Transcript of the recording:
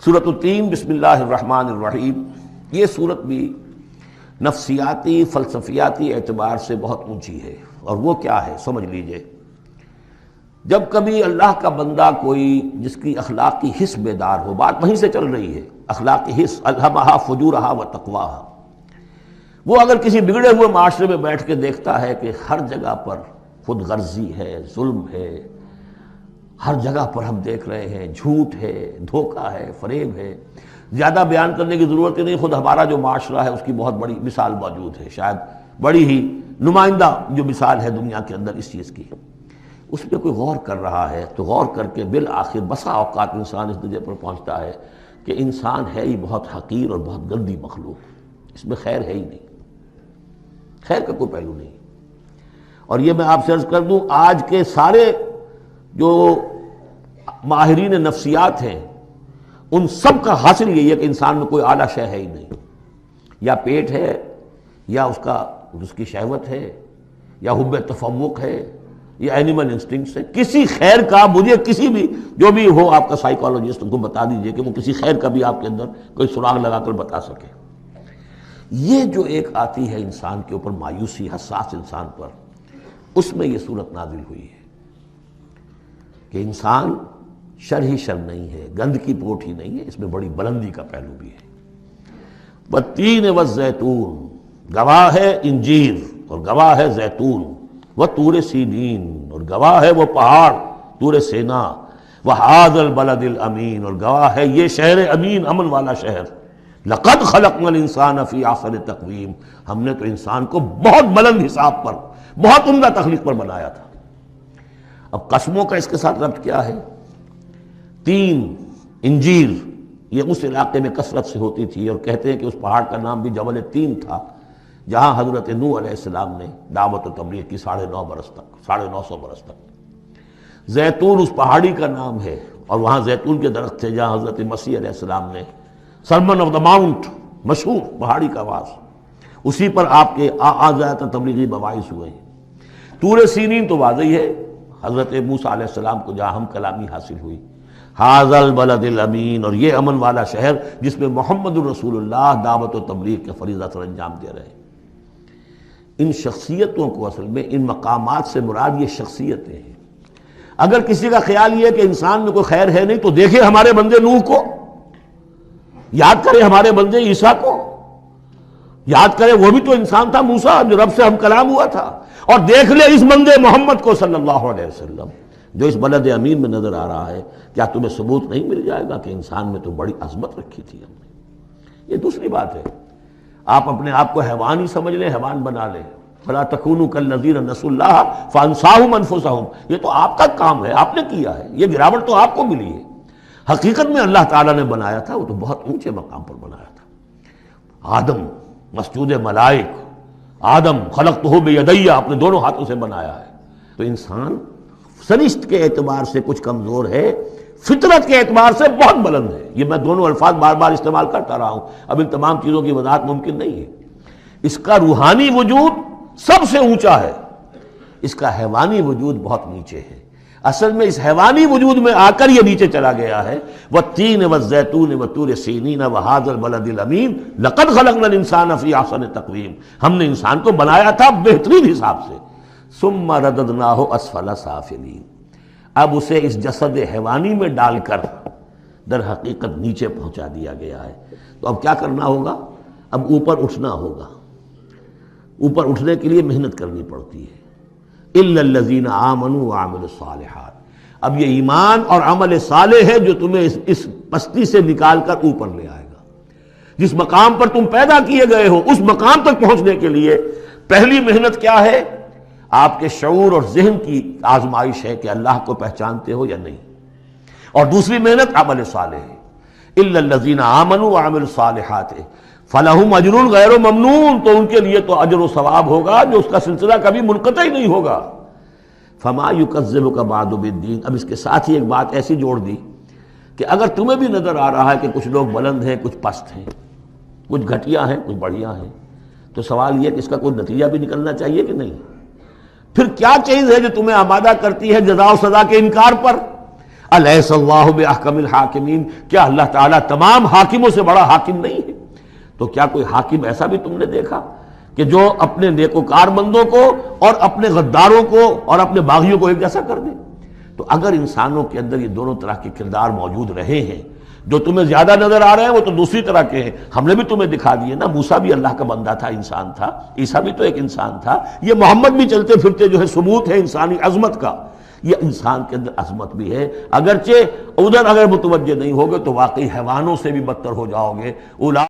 سورۃ التین بسم اللہ الرحمن الرحیم، یہ سورت بھی نفسیاتی فلسفیاتی اعتبار سے بہت اونچی ہے، اور وہ کیا ہے سمجھ لیجئے۔ جب کبھی اللہ کا بندہ کوئی جس کی اخلاقی حس بیدار ہو، بات وہیں سے چل رہی ہے، اخلاقی حس، الہمہا فجورہا و تقواہا، وہ اگر کسی بگڑے ہوئے معاشرے میں بیٹھ کے دیکھتا ہے کہ ہر جگہ پر خود غرضی ہے، ظلم ہے، ہر جگہ پر ہم دیکھ رہے ہیں جھوٹ ہے، دھوکہ ہے، فریب ہے، زیادہ بیان کرنے کی ضرورت ہی نہیں، خود ہمارا جو معاشرہ ہے اس کی بہت بڑی مثال موجود ہے، شاید بڑی ہی نمائندہ جو مثال ہے دنیا کے اندر اس چیز کی۔ اس پہ کوئی غور کر رہا ہے تو غور کر کے بالآخر بسا اوقات انسان اس درجے پر پہنچتا ہے کہ انسان ہے ہی بہت حقیر اور بہت گندی مخلوق، اس میں خیر ہے ہی نہیں، خیر کا کوئی پہلو نہیں۔ اور یہ میں آپ سے عرض کر دوں، آج کے سارے جو ماہرین نفسیات ہیں ان سب کا حاصل یہی ہے کہ انسان میں کوئی اعلیٰ شے ہے ہی نہیں، یا پیٹ ہے، یا اس کی شہوت ہے، یا حب تفوق ہے، یا اینیمل انسٹنکٹس ہے، کسی خیر کا مجھے کسی بھی جو بھی ہو آپ کا سائیکالوجسٹ ان کو بتا دیجئے کہ وہ کسی خیر کا بھی آپ کے اندر کوئی سراغ لگا کر بتا سکے۔ یہ جو ایک آتی ہے انسان کے اوپر مایوسی، حساس انسان پر، اس میں یہ صورت نازل ہوئی ہے کہ انسان شر ہی شر نہیں ہے، گند کی پوٹ ہی نہیں ہے، اس میں بڑی بلندی کا پہلو بھی ہے۔ والتین والزیتون، گواہ ہے انجیر اور گواہ ہے زیتون، وطور سینین، اور گواہ ہے وہ پہاڑ طور سینا، وہذا البلد الامین، اور گواہ ہے یہ شہر امین، امن والا شہر۔ لقد خلقنا الانسان فی احسن تقویم، ہم نے تو انسان کو بہت بلند حساب پر، بہت عمدہ تخلیق پر بنایا تھا۔ اب قسموں کا اس کے ساتھ ربط کیا ہے؟ تین، انجیر، یہ اس علاقے میں کثرت سے ہوتی تھی، اور کہتے ہیں کہ اس پہاڑ کا نام بھی جبل تین تھا، جہاں حضرت نوح علیہ السلام نے دعوت و تبلیغ کی 950 برس تک، 950 برس تک۔ زیتون اس پہاڑی کا نام ہے، اور وہاں زیتون کے درخت تھے جہاں حضرت مسیح علیہ السلام نے سرمن آف دا ماؤنٹ، مشہور پہاڑی کا آواز، اسی پر آپ کے زیادہ تبلیغی مباحث ہوئے ہیں۔ طور سینین تو واضح ہے، حضرت موسیٰ علیہ السلام کو جہاں ہم کلامی حاصل ہوئی۔ ھذا البلد الامین، اور یہ امن والا شہر جس میں محمد الرسول اللہ دعوت و تبلیغ کے فریضہ سر انجام دے رہے ہیں۔ ان شخصیتوں کو اصل میں ان مقامات سے مراد یہ شخصیتیں ہیں۔ اگر کسی کا خیال یہ ہے کہ انسان میں کوئی خیر ہے نہیں تو دیکھیں ہمارے بندے نوح کو، یاد کریں ہمارے بندے عیسیٰ کو، یاد کریں وہ بھی تو انسان تھا، موسیٰ جو رب سے ہم کلام ہوا تھا، اور دیکھ لیں اس بندے محمد کو صلی اللہ علیہ وسلم جو اس بلد امین میں نظر آ رہا ہے۔ کیا تمہیں ثبوت نہیں مل جائے گا کہ انسان میں تو بڑی عظمت رکھی تھی ہم نے؟ یہ دوسری بات ہے، آپ اپنے آپ کو حیوان ہی سمجھ لیں، حیوان بنا لیں۔ فَلَا تَكُونُوا كَالَّذِينَ نَسُوا اللَّهَ فَأَنسَاهُمْ أَنفُسَهُمْ، یہ تو آپ کا کام ہے، آپ نے کیا ہے، یہ گراوٹ تو آپ کو ملی ہے۔ حقیقت میں اللہ تعالیٰ نے بنایا تھا، وہ تو بہت اونچے مقام پر بنایا تھا۔ آدم مسجود ملائک، آدم خلقتہ بیدی، اپنے دونوں ہاتھوں سے بنایا ہے۔ تو انسان سرشت کے اعتبار سے کچھ کمزور ہے، فطرت کے اعتبار سے بہت بلند ہے۔ یہ میں دونوں الفاظ بار بار استعمال کرتا رہا ہوں، اب ان تمام چیزوں کی وضاحت ممکن نہیں ہے۔ اس کا روحانی وجود سب سے اونچا ہے، اس کا حیوانی وجود بہت نیچے ہے۔ اصل میں اس حیوانی وجود میں آ کر یہ نیچے چلا گیا ہے۔ والتین والزیتون وطور سینین وھذا البلد الامین لقد خلقنا الانسان فی احسن تقویم، ہم نے انسان کو بنایا تھا بہترین حساب سے۔ ثم رددناہ اسفل سافلین، اب اسے اس جسد حیوانی میں ڈال کر در حقیقت نیچے پہنچا دیا گیا ہے۔ تو اب کیا کرنا ہوگا؟ اب اوپر اٹھنا ہوگا۔ اوپر اٹھنے کے لیے محنت کرنی پڑتی ہے۔ الا الذین آمنوا وعملوا الصالحات، اب یہ ایمان اور عمل صالح ہے جو تمہیں اس پستی سے نکال کر اوپر لے آئے گا۔ جس مقام پر تم پیدا کیے گئے ہو اس مقام تک پہنچنے کے لیے پہلی محنت کیا ہے؟ آپ کے شعور اور ذہن کی آزمائش ہے کہ اللہ کو پہچانتے ہو یا نہیں، اور دوسری محنت عمل صالح ہے۔ الا الذین آمنوا وعملوا الصالحات فلہم اجر غیر ممنون، تو ان کے لیے تو اجر و ثواب ہوگا جو اس کا سلسلہ کبھی منقطع ہی نہیں ہوگا۔ فما یکذبک بعد بالدین، اب اس کے ساتھ ہی ایک بات ایسی جوڑ دی کہ اگر تمہیں بھی نظر آ رہا ہے کہ کچھ لوگ بلند ہیں، کچھ پست ہیں، کچھ گھٹیا ہیں، کچھ بڑھیا ہیں، تو سوال یہ کہ اس کا کوئی نتیجہ بھی نکلنا چاہیے کہ نہیں؟ پھر کیا چیز ہے جو تمہیں آمادہ کرتی ہے جزا و سزا کے انکار پر؟ الیس اللہ باحکم الحاکمین، کیا اللہ تعالیٰ تمام حاکموں سے بڑا حاکم نہیں ہے؟ تو کیا کوئی حاکم ایسا بھی تم نے دیکھا کہ جو اپنے نیکوکار بندوں کو اور اپنے غداروں کو اور اپنے باغیوں کو ایک جیسا کر دے؟ تو اگر انسانوں کے اندر یہ دونوں طرح کے کردار موجود رہے ہیں، جو تمہیں زیادہ نظر آ رہے ہیں وہ تو دوسری طرح کے ہیں، ہم نے بھی تمہیں دکھا دیے نا، موسیٰ بھی اللہ کا بندہ تھا، انسان تھا، عیسیٰ بھی تو ایک انسان تھا، یہ محمد بھی چلتے پھرتے جو ہے ثبوت ہے انسانی عظمت کا، یہ انسان کے اندر عظمت بھی ہے، اگرچہ ادھر اگر متوجہ نہیں ہوگے تو واقعی حیوانوں سے بھی بدتر ہو جاؤ گے۔